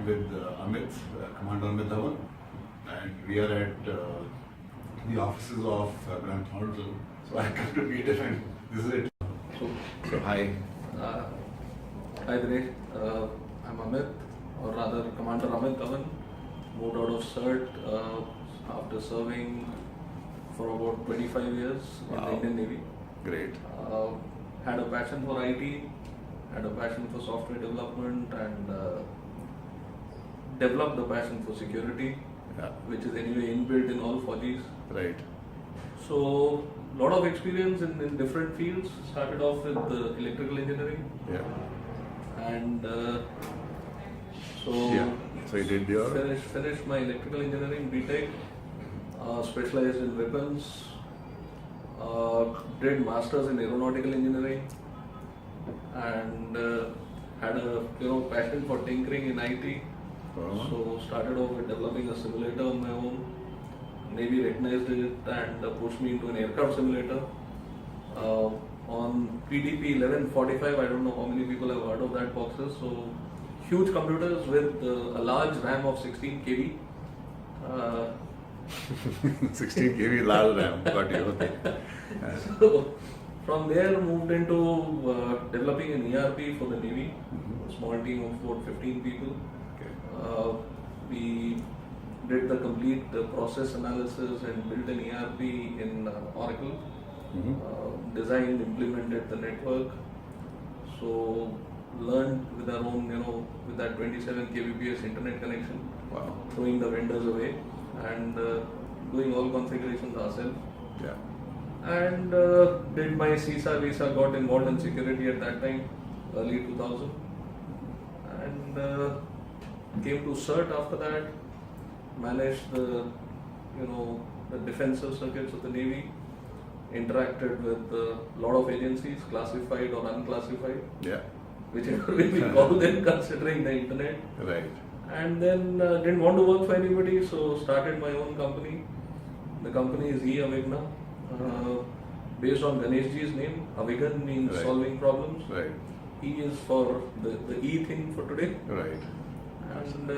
I'm with Commander Amit Dhawan, and we are at the offices of Grand Council. So I come to meet him, and this is it. So hi. Hi Dinesh, I'm Amit, or rather Commander Amit Dhawan, moved out of CERT after serving for about 25 years in the Indian Navy. Great. Had a passion for IT, had a passion for software development, and developed a passion for security, which is anyway inbuilt in all faujis. Right. So, lot of experience in different fields. Started off with electrical engineering. Yeah. And So you did your finished my electrical engineering BTech, specialized in weapons, did masters in aeronautical engineering, and had a passion for tinkering in IT. So started off with developing a simulator on my own. Navy recognized it and pushed me into an aircraft simulator. On PDP 1145, I don't know how many people have heard of that boxes. So huge computers with a large RAM of 16 KB. 16 KB large RAM, got you, okay. So from there moved into developing an ERP for the Navy, a small team of about 15 people. Okay. We did the complete process analysis and built an ERP in Oracle. Designed, implemented the network. So learned with our own, with that 27 kbps internet connection. Wow. Throwing the vendors away and doing all configurations ourselves. Yeah. And did my CISA visa, got involved in security at that time, early 2000. And came to CERT after that, managed the defensive circuits of the Navy, interacted with a lot of agencies, classified or unclassified. Yeah. Whichever way we call them, considering the internet. Right. And then didn't want to work for anybody, so started my own company. The company is Avigna, based on Ganeshji's name. Avigan means solving problems. Right. E is for the E thing for today. Right. And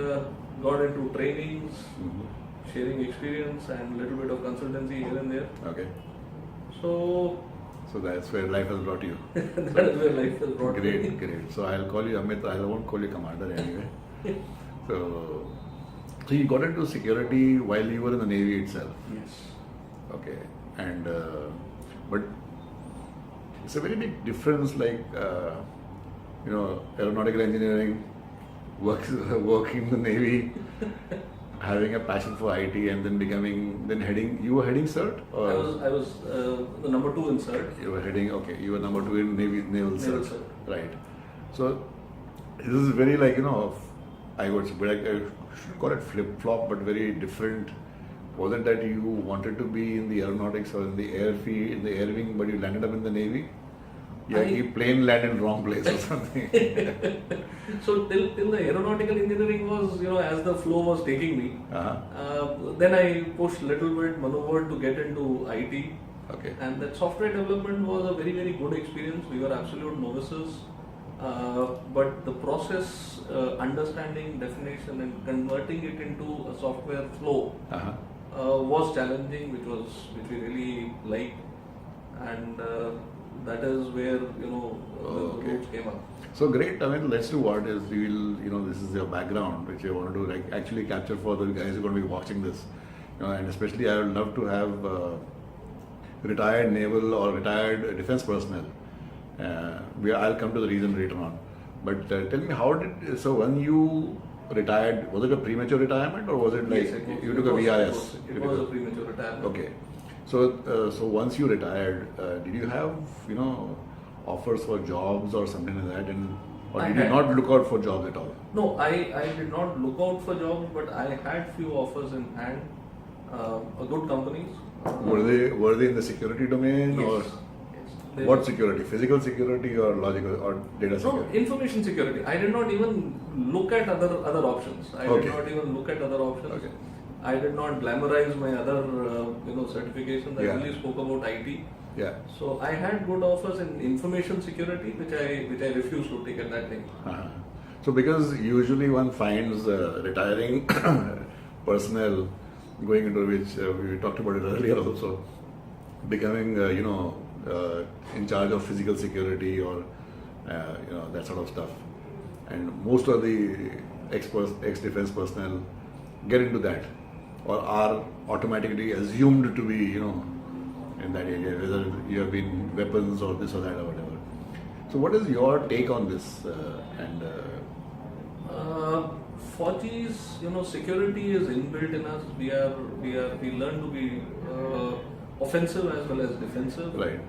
got into trainings, sharing experience, and a little bit of consultancy here and there. Okay. So that's where life has brought you. that is where life has brought me. Great. So I'll call you Amit. I won't call you Commander anyway. So you got into security while you were in the Navy itself. Yes. Okay. And but it's a very big difference. Like aeronautical engineering, working in the Navy, having a passion for IT, and then heading. You were heading CERT? Or I was the number 2 in CERT. You were heading. Okay. You were number 2 in naval CERT. CERT. Right. So this is very I should call it flip-flop, but very different. Wasn't that you wanted to be in the aeronautics or in the in the air wing, but you landed up in the Navy? Yeah, your plane landed in wrong place or something. So till the aeronautical engineering was, as the flow was taking me, then I pushed a little bit, maneuvered to get into IT. Okay. And that software development was a very, very good experience. We were absolute novices. But the process, understanding, definition, and converting it into a software flow was challenging, which we really liked, and that is where the roots came up. So great. I mean, let's do what is this is your background, which you want to actually capture for the guys who are going to be watching this, and especially I would love to have retired naval or retired defense personnel. I'll come to the reason later on. But tell me, when you retired, was it a premature retirement or was it you took a VIS? It was a premature retirement. Okay. So once you retired, did you have offers for jobs or something like that, or did you not look out for jobs at all? No, I did not look out for jobs, but I had few offers in hand, good companies. Were they in the security domain? Yes. Or? Yes. What security? Physical security or logical or data security? No, information security. I did not even look at other options. I did not even look at other options. Okay. I did not glamorize my other certifications. I only spoke about IT. Yeah. So I had good offers in information security, which I refused to take at that time. So because usually one finds retiring personnel going into which we talked about it earlier also, becoming in charge of physical security or that sort of stuff, and most of the ex-defense personnel get into that or are automatically assumed to be in that area, whether you have been weapons or this or that or whatever. So what is your take on this? Fauji's, security is inbuilt in us. We learn to be offensive as well as defensive. Right.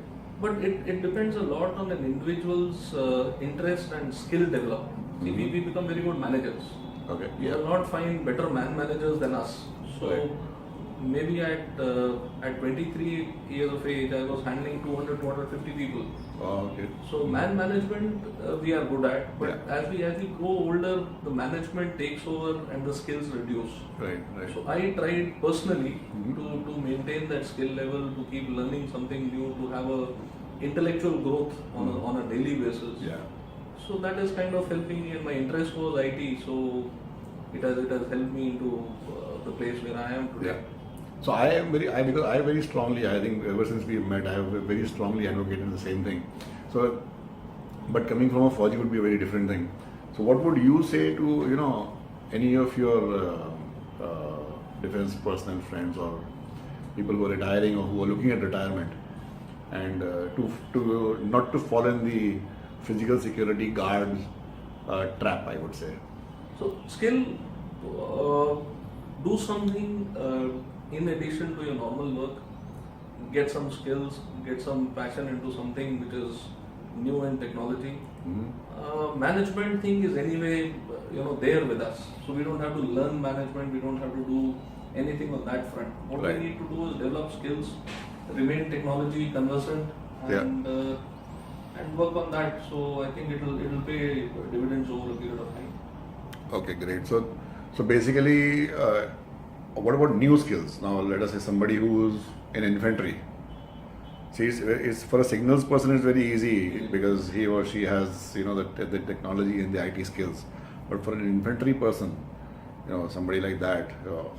But it depends a lot on an individual's interest and skill development. See, we become very good managers. Okay. You will not find better managers than us. So Right. maybe at 23 years of age, I was handling 250 people. Oh, okay. So management we are good at, but Yeah. as we grow older, the management takes over and the skills reduce. Right. So I tried personally Mhm. to maintain that skill level, to keep learning something new, to have a intellectual growth on a daily basis. Yeah. So that is kind of helping me, and my interest was IT, so it has helped me into the place where I am today. Yeah. So because I very strongly, I think ever since we met, I have very strongly advocated the same thing. So, but coming from a Fauji would be a very different thing. So what would you say to, any of your defense personnel friends or people who are retiring or who are looking at retirement, and to not to fall in the physical security guard trap, I would say. So skill, do something in addition to your normal work. Get some skills, get some passion into something which is new in technology. Management thing is anyway, there with us. So we don't have to learn management. We don't have to do anything on that front. What Right. we need to do is develop skills, remain technology conversant, and work on that. So I think it will pay dividends over a period of time. Okay, great. So basically, what about new skills? Now, let us say somebody who's in infantry. See, it's for a signals person, it's very easy because he or she has, the technology and the IT skills. But for an infantry person, somebody like that,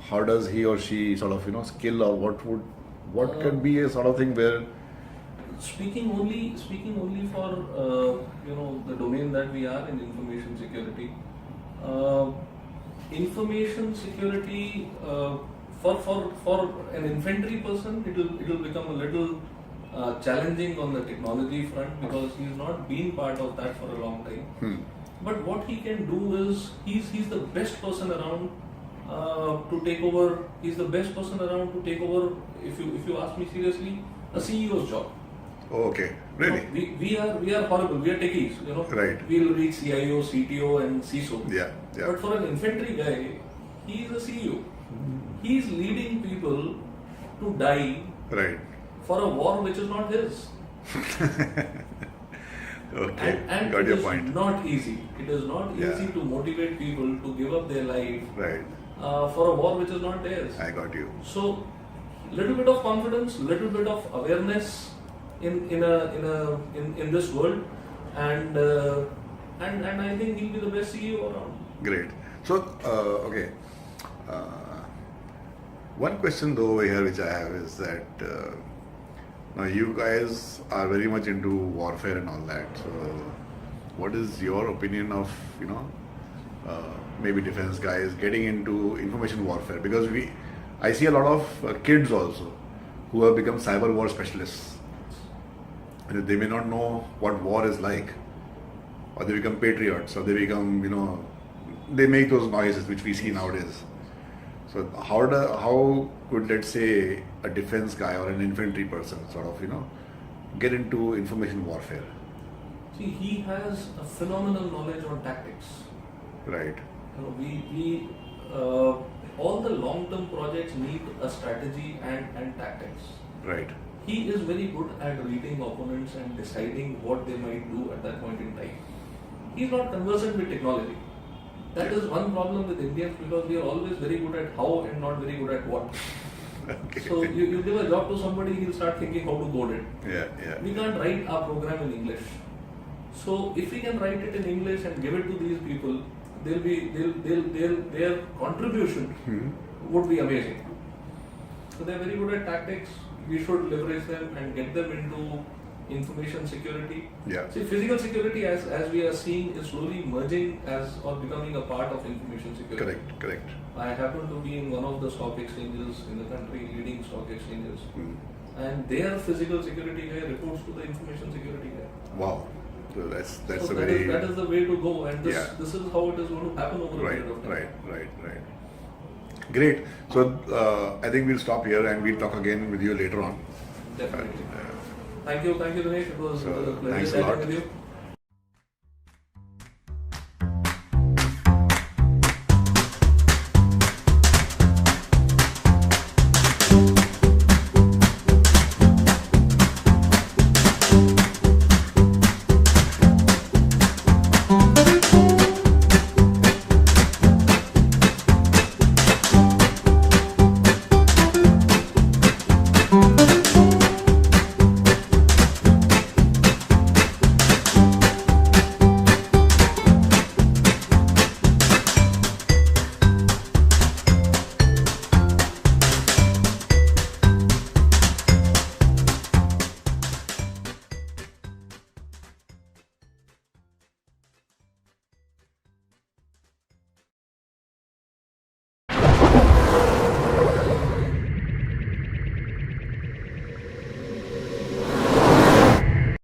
how does he or she sort of, skill, or what could be a sort of thing where? Speaking only for the domain that we are in, information security. Information security for an infantry person, it will become a little challenging on the technology front because he has not been part of that for a long time. But what he can do is he's the best person around to take over. He's the best person around to take over. If you ask me seriously, a CEO's job. Oh, okay, really? We are horrible. We are techies. Right. We'll reach CIO, CTO, and CISO. Yeah. But for an infantry guy, he is a CEO. He's leading people to die Right. for a war which is not his. Okay, And got it your is point. not easy. It is not Yeah. easy to motivate people to give up their life Right. for a war which is not theirs. I got you. So, little bit of confidence, little bit of awareness in this world, and I think he'll be the best CEO around. Great. So, okay. One question though over here which I have is that now you guys are very much into warfare and all that. So, what is your opinion of maybe defense guys getting into information warfare? Because I see a lot of kids also who have become cyber war specialists. They may not know what war is like, or they become patriots, or they become they make those noises which we see nowadays. So how could, let's say, a defense guy or an infantry person sort of get into information warfare? See, he has a phenomenal knowledge on tactics. Right. We all the long-term projects need a strategy and tactics. Right. He is very good at reading opponents and deciding what they might do at that point in time. He is not conversant with technology. That is one problem with Indians, because we are always very good at how and not very good at what. Okay. So you give a job to somebody, he'll start thinking how to code it. Yeah. We can't write our program in English. So if we can write it in English and give it to these people, their contribution would be amazing. So they're very good at tactics. We should leverage them and get them into information security. Yeah. See, physical security, as we are seeing, is slowly merging as or becoming a part of information security. Correct. I happen to be in one of the stock exchanges in the country, leading stock exchanges, and their physical security guy reports to the information security guy. Wow. So that's So a very that is the way to go, and this is how it is going to happen over a period of time. Right. Great. So I think we'll stop here and we'll talk again with you later on. Definitely. Thank you, Dinesh. It was a pleasure thanks a lot. chatting with you.